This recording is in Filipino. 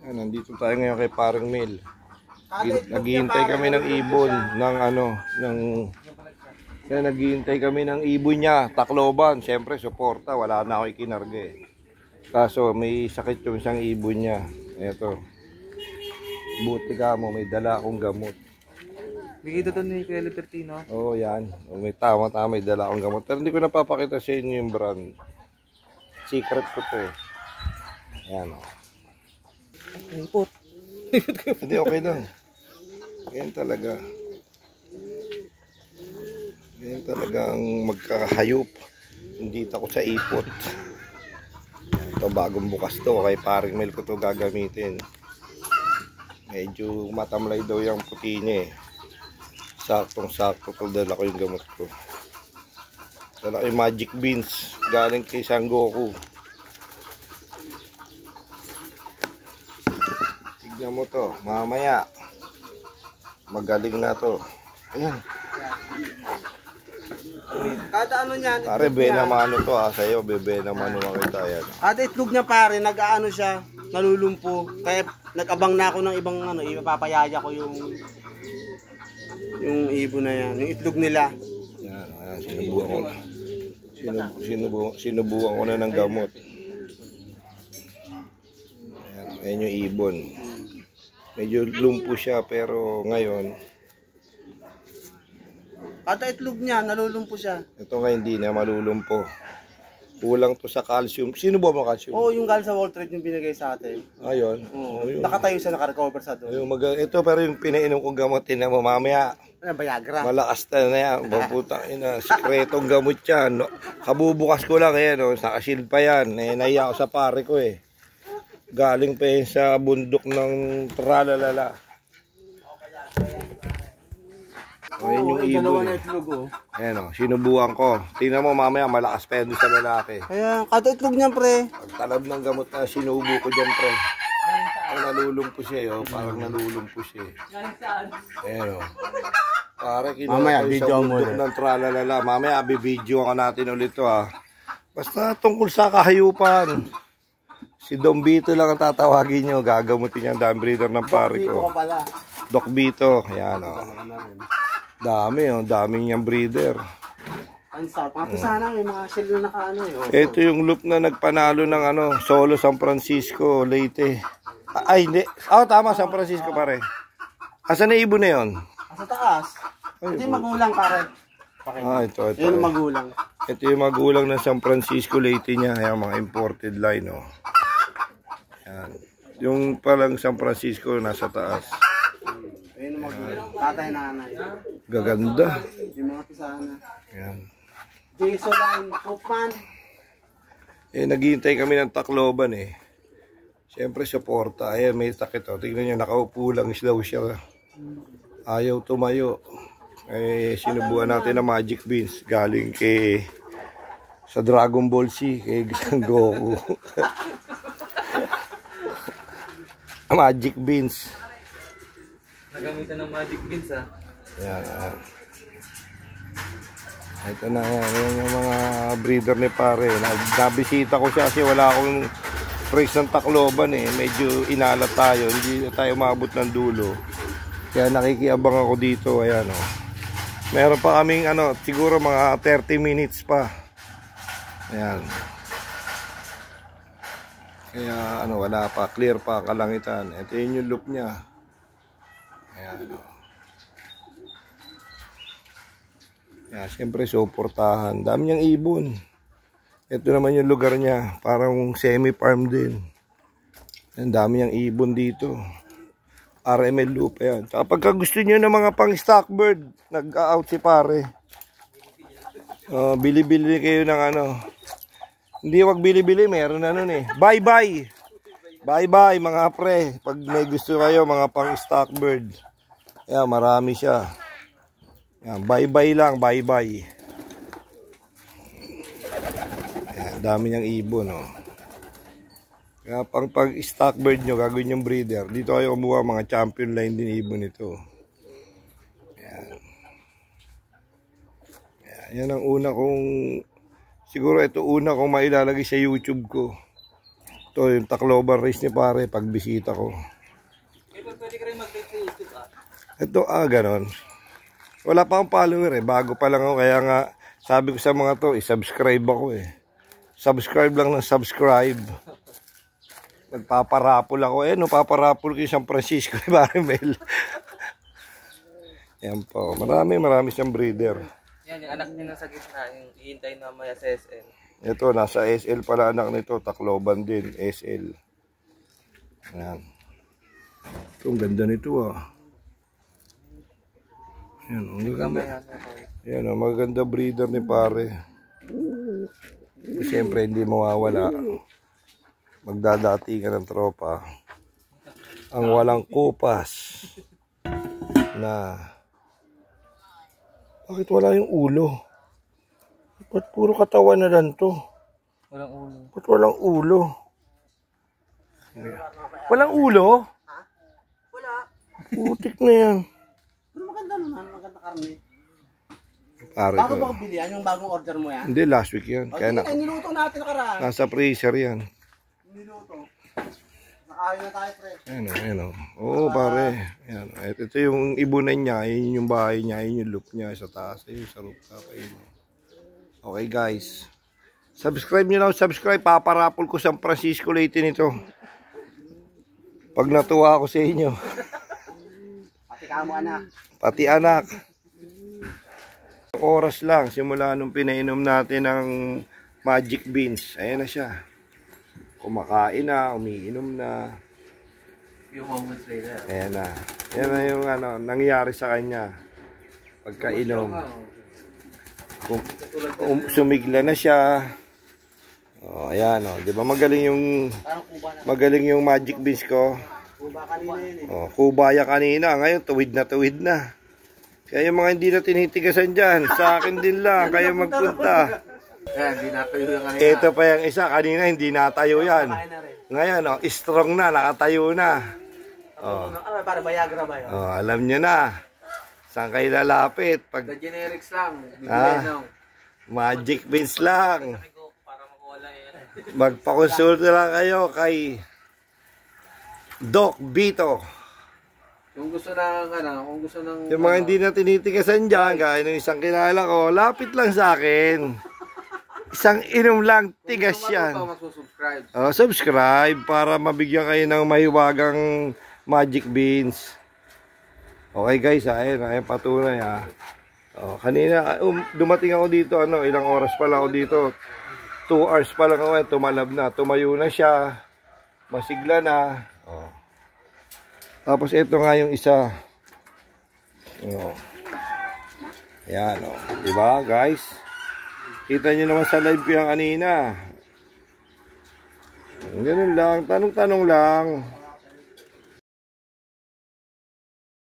Nandito tayo ngayon kay Paring Mel. Naghihintay kami ng ibon ng naghihintay kami ng ibon niya, Tacloban. Siyempre suporta, wala na ako ikinarga eh. Kaso may sakit yung isang ibon niya. Eto. Buti ka mo, may dala akong gamot. Bigay ito ni Kuya Libertino. Oo, yan. May tama-tama, may dala akong gamot. Pero hindi ko napapakita sa inyo yung brand. Secret ko to eh. Ayan o. Ipot. Hindi, okay lang. Ganyan talaga. Ganyan talagang magkakahayop. Hindi ako sa ipot. Ito, bagong bukas to. Kay Paring Mel ko to gagamitin. Medyo matamlay daw yung puti niya eh. Saktong-sakto to, dala ko yung gamot ko. Dala ko yung Magic Beans. Galing kay Sangoku. Tignan mo to, mamaya magaling na to. Ayan. Kada ano niyan, Pare, benamano to ha, sa'yo, benamano makita yan. kada itlog niya pare, nag-aano siya, nalulumpo. Kaya nag-abang na ako ng ibang ano, ipapayaya ko yung ibon na yan, yung itlog nila. Yan, ayan, sinubukan ko na. Sinubukan ko na ng gamot. Ayan, ayan yung ibon. Medyo lumpo siya pero ngayon Kada itlog niya, nalulumpo siya. ito nga hindi na malulumpo. Kulang to sa calcium. Sino ba mo calcium? Oo, yung galing sa Wall Street yung binigay sa atin. Ayun. Oo, Ayun. nakatayo siya, nakarecover sa doon. Ito pero yung pinainom kong gamot, tinan mo mamaya. Ano, Viagra. Malakas na yan. Putang ina, sikretong gamot yan. No? Kabubukas ko lang yan. No? Nakasil pa yan. Naiya ako sa pare ko eh. Galing pa yun sa bundok ng Tralalala. Ayan yung ibon. Ayan o, sinubukan ko. Tingnan mo mamaya, malakas pa yan sa lalaki. Kaya kada itlog niya pre. Pagtalab ng gamot na sinubo ko dyan pre. Ay, nalulumpo siya yo. Parang nalulumpo siya. Ayan o. Pare, kinuha ko sa bundok ng Tralalala. Mamaya, bibidyo ako natin ulit to ha. Basta tungkol sa kahayupan. Si Don Vito lang ang tatawagin nyo. Gagamutin niya ang dami breeder ng pare ko. Doc Vito. Ayan o. Dami o. Dami niyang breeder. Sana may mga shell na nakaano eh. Ito yung loop na nagpanalo ng Solo San Francisco, Leyte. Ay, hindi. Tama, San Francisco pare. Asan na ibon na yun? Sa taas. Ito yung magulang pare. Ito. Ito yung magulang. Ito yung magulang ng San Francisco, Leyte niya. Ayan, mga imported line o. Ayan. Yung palang San Francisco nasa taas. Ayun yung magulang. Tatay nanay. Gaganda. Yung mga pisana. Ayan. Jason Line, Cookman. Naghihintay kami ng Tacloban eh. Siyempre suporta. Ayan, may takit o. Tingnan nyo, nakaupo lang daw siya. Ayaw tumayo. Sinubuan natin ng Magic Beans. Galing sa Dragon Ball Z. Kay Goku. Magic Beans. Nagamitan ng Magic Beans ha. Ayan. Ito na yan yung mga breeder ni pare. Nabisita ko siya kasi wala akong price ng Tacloban eh. Medyo inalat tayo. Hindi tayo maabot ng dulo. Kaya nakikiabang ako dito. Ayan o. Meron pa kaming siguro mga 30 minutes pa. Ayan. Kaya wala pa. Clear pa kalangitan. Ito yun yung loop niya. Ayan o. Siyempre suportahan. Dami niyang ibon. Ito naman yung lugar niya. Parang semi-farm din. Ang dami niyang ibon dito. RML loop yan. Saka pagka gusto niyo ng mga pang stock bird, nag-out si pare. Bili-bili kayo ng Hindi wag bili-bili, meron na nun eh. Bye-bye. Bye-bye mga pre. Pag may gusto kayo mga pang stock bird. Ayan, marami siya. Ayan, bye-bye lang, bye-bye. Ayan, dami niyang ibon oh. Kaya pag stock bird nyo, gagawin yung breeder. Dito kayo kumuha mga champion line din ibon ito. Ayan. Yan ang una kong, siguro ito una kong mailalagay sa YouTube ko. Ito yung Tacloban race ni pare pag bisita ko. Pwede ka rin mag-like sa YouTube Ito ganon. Wala pa akong follower bago pa lang ako, kaya nga sabi ko sa mga to, i-subscribe ako Subscribe lang ng subscribe. Nagpaparapol ako paparapol ko yung San Francisco ni Marimel. Yan po, marami siyang breeder. Yan, yung anak niya nasa gitna, yung ihintay na maya sa SL. Ito, nasa SL pala anak nito, Tacloban din, SL. Ayan. Ito, ang ganda nito Ayan, ang ganda. Ayan, maganda breeder ni pare. Siyempre, hindi mawawala. Magdadati ka ng tropa. Ang walang kupas na... Bakit wala yung ulo? Ba't puro katawan na lang to? Walang ulo. Ba't walang ulo? Walang ulo? Ha? Wala. Putik na yan. Pero maganda naman, maganda karne. Pare Bago ko. ba bilihan yung bagong order mo yan? Hindi, last week yan. Kaya niluto natin nakaraan. nasa freezer yan. Niluto. Nakain na tayo, pre. Ayan. Oo, pare. Ayan. Ito yung ibunan niya. Yun yung bahay niya. Yun yung loop niya sa taas. Ayun, sa rooftop. Ayun. Okay, guys. Subscribe nyo lang. Subscribe. Paparapol ko San Francisco Leyte nito. Pag natuwa ako sa inyo. Pati kamo anak. Pati anak. Oras lang. Simula nung pinainom natin ng Magic Beans. Ayan na siya. Kumakain na, umiinom na. Few moments later. Ayan na. Ayan na yung nangyari sa kanya. Pagkainom. Sumigla na siya. Ayan di ba magaling yung Magic Beans ko? Kuba kanina yun Kubaya kanina. Ngayon tuwid na. Kaya yung mga hindi na tinitigasan dyan, sa akin din lang. Kayo magpunta. Ayan, hindi natayo yung kanina. Ito pa yung isa, kanina hindi natayo yan. Ngayon, strong na, nakatayo na. Para Viagra ba yun? Alam nyo na. Saan kayo lalapit? The generics lang. Magic Beans lang. Magpakonsulta lang kayo kay Doc Vito. Kung gusto ng Yung mga hindi na tinitigasan dyan, kaya ng isang kilala ko, lapit lang sa akin. Isang inom lang, tigas yan. Subscribe para mabigyan kayo ng mahiwagang Magic Beans. Okay guys, ayun patunay kanina dumating ako dito, ilang oras pa lang ako dito. 2 hours pa lang ako, tumalab na, tumayo na siya. Masigla na. Tapos ito nga yung isa. Ayan diba guys? Kita nyo naman sa live ko yung kanina. Ganun lang, tanong-tanong lang.